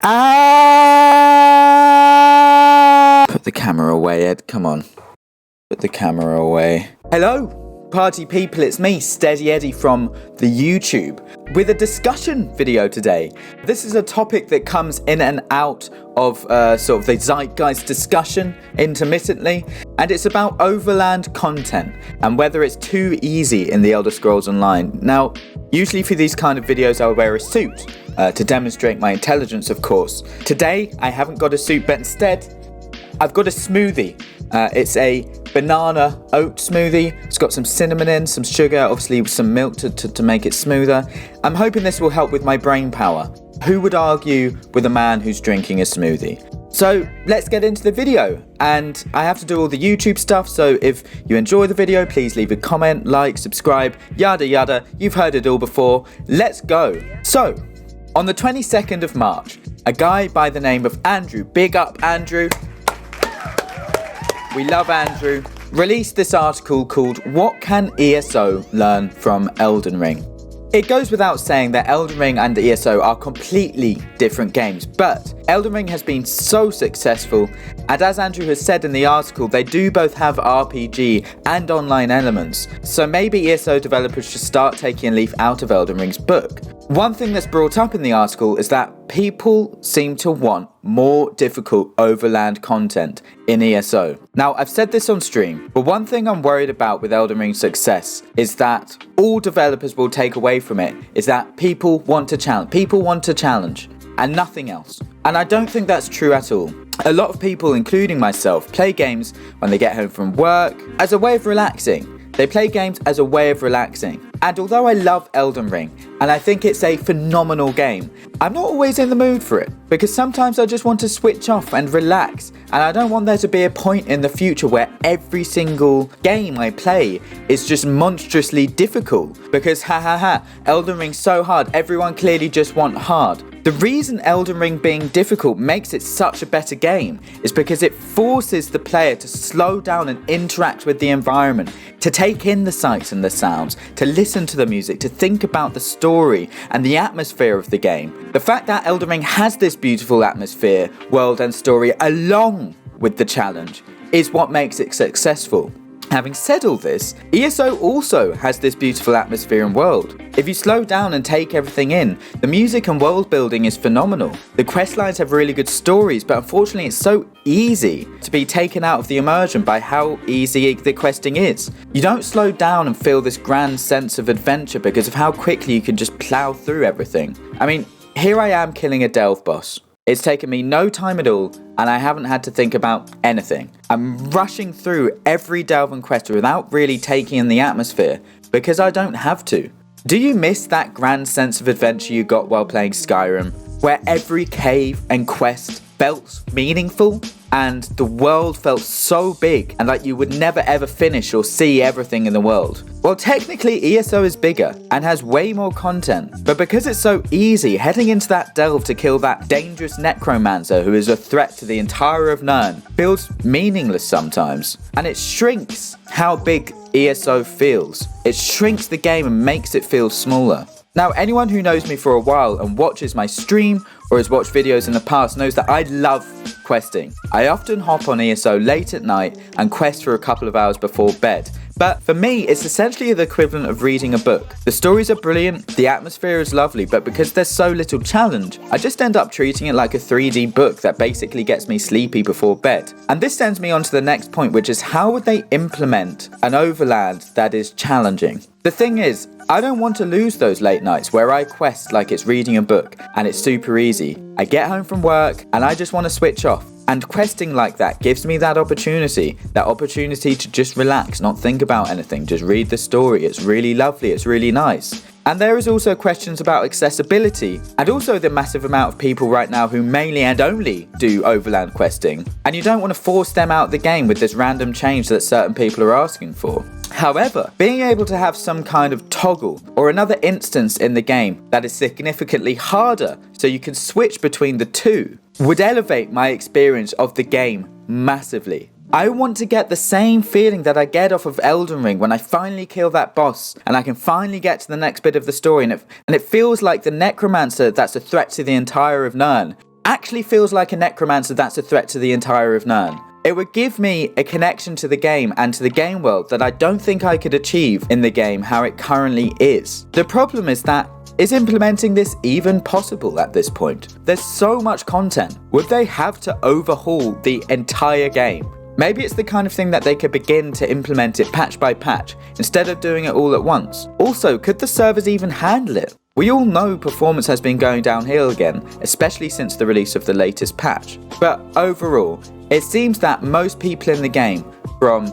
Put the camera away, Ed. Come on. Put the camera away. Hello, party people. It's me, Steady Eddie from the YouTube, with a discussion video today. This is a topic that comes in and out of sort of the zeitgeist discussion intermittently, and it's about overland content and whether it's too easy in the Elder Scrolls Online. Now, usually for these kind of videos I'll wear a suit to demonstrate my intelligence, of course. Today I haven't got a suit, but instead I've got a smoothie. It's a banana oat smoothie. It's got some cinnamon in, some sugar, obviously some milk to make it smoother. I'm hoping this will help with my brain power. Who would argue with a man who's drinking a smoothie? So let's get into the video, and I have to do all the YouTube stuff, so if you enjoy the video, please leave a comment, like, subscribe, yada yada. You've heard it all before. Let's go. So, on the 22nd of March, a guy by the name of Andrew, big up Andrew, we love Andrew, released this article called "What Can ESO Learn from Elden Ring?" It goes without saying that Elden Ring and ESO are completely different games, but Elden Ring has been so successful, and as Andrew has said in the article, they do both have RPG and online elements, so maybe ESO developers should start taking a leaf out of Elden Ring's book. One thing that's brought up in the article is that people seem to want more difficult overland content in ESO. Now, I've said this on stream, but one thing I'm worried about with Elden Ring's success is that all developers will take away from it is that people want to challenge, and nothing else. And I don't think that's true at all. A lot of people, including myself, play games when they get home from work as a way of relaxing. They play games as a way of relaxing. And although I love Elden Ring, and I think it's a phenomenal game, I'm not always in the mood for it, because sometimes I just want to switch off and relax, and I don't want there to be a point in the future where every single game I play is just monstrously difficult, because Elden Ring's so hard, everyone clearly just want hard. The reason Elden Ring being difficult makes it such a better game is because it forces the player to slow down and interact with the environment, to take in the sights and the sounds, to listen to the music, to think about the story and the atmosphere of the game. The fact that Elden Ring has this beautiful atmosphere, world and story along with the challenge is what makes it successful. Having said all this, ESO also has this beautiful atmosphere and world. If you slow down and take everything in, the music and world building is phenomenal. The questlines have really good stories, but unfortunately it's so easy to be taken out of the immersion by how easy the questing is. You don't slow down and feel this grand sense of adventure because of how quickly you can just plow through everything. I mean, here I am killing a delve boss. It's taken me no time at all, and I haven't had to think about anything. I'm rushing through every delve and quest without really taking in the atmosphere, because I don't have to. Do you miss that grand sense of adventure you got while playing Skyrim, where every cave and quest felt meaningful, and the world felt so big, and like you would never ever finish or see everything in the world? Well, technically ESO is bigger and has way more content, but because it's so easy, heading into that delve to kill that dangerous necromancer who is a threat to the entire of Nirn feels meaningless sometimes, and it shrinks how big ESO feels. It shrinks the game and makes it feel smaller. Now, anyone who knows me for a while and watches my stream or has watched videos in the past knows that I love questing. I often hop on ESO late at night and quest for a couple of hours before bed. But for me, it's essentially the equivalent of reading a book. The stories are brilliant, the atmosphere is lovely, but because there's so little challenge, I just end up treating it like a 3D book that basically gets me sleepy before bed. And this sends me on to the next point, which is how would they implement an overland that is challenging? The thing is, I don't want to lose those late nights where I quest like it's reading a book and it's super easy. I get home from work and I just want to switch off. And questing like that gives me that opportunity to just relax, not think about anything, just read the story. It's really lovely, it's really nice. And there is also questions about accessibility, and also the massive amount of people right now who mainly and only do overland questing, and you don't want to force them out the game with this random change that certain people are asking for. However, being able to have some kind of toggle or another instance in the game that is significantly harder so you can switch between the two would elevate my experience of the game massively. I want to get the same feeling that I get off of Elden Ring when I finally kill that boss and I can finally get to the next bit of the story and it feels like the necromancer that's a threat to the entire of Nirn actually feels like a necromancer that's a threat to the entire of Nirn. It would give me a connection to the game and to the game world that I don't think I could achieve in the game how it currently is. The problem is implementing this even possible at this point? There's so much content. Would they have to overhaul the entire game? Maybe it's the kind of thing that they could begin to implement it patch by patch, instead of doing it all at once. Also, could the servers even handle it? We all know performance has been going downhill again, especially since the release of the latest patch. But overall, it seems that most people in the game, from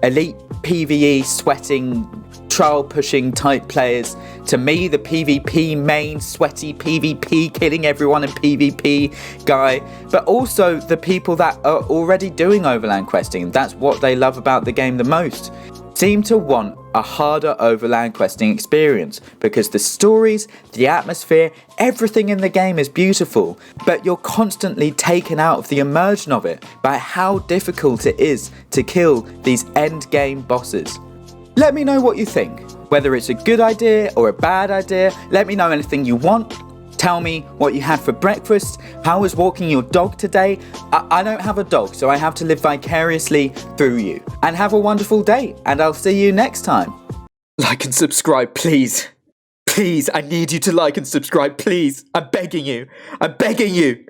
elite PvE sweating, trial pushing type players, to me, the PvP main, sweaty PvP, killing everyone in PvP guy, but also the people that are already doing overland questing, that's what they love about the game the most, seem to want a harder overland questing experience, because the stories, the atmosphere, everything in the game is beautiful, but you're constantly taken out of the immersion of it by how difficult it is to kill these end game bosses. Let me know what you think, whether it's a good idea or a bad idea. Let me know anything you want. Tell me what you had for breakfast. How was walking your dog today? I don't have a dog, so I have to live vicariously through you. And have a wonderful day, and I'll see you next time. Like and subscribe, please. Please, I need you to like and subscribe, please. I'm begging you. I'm begging you.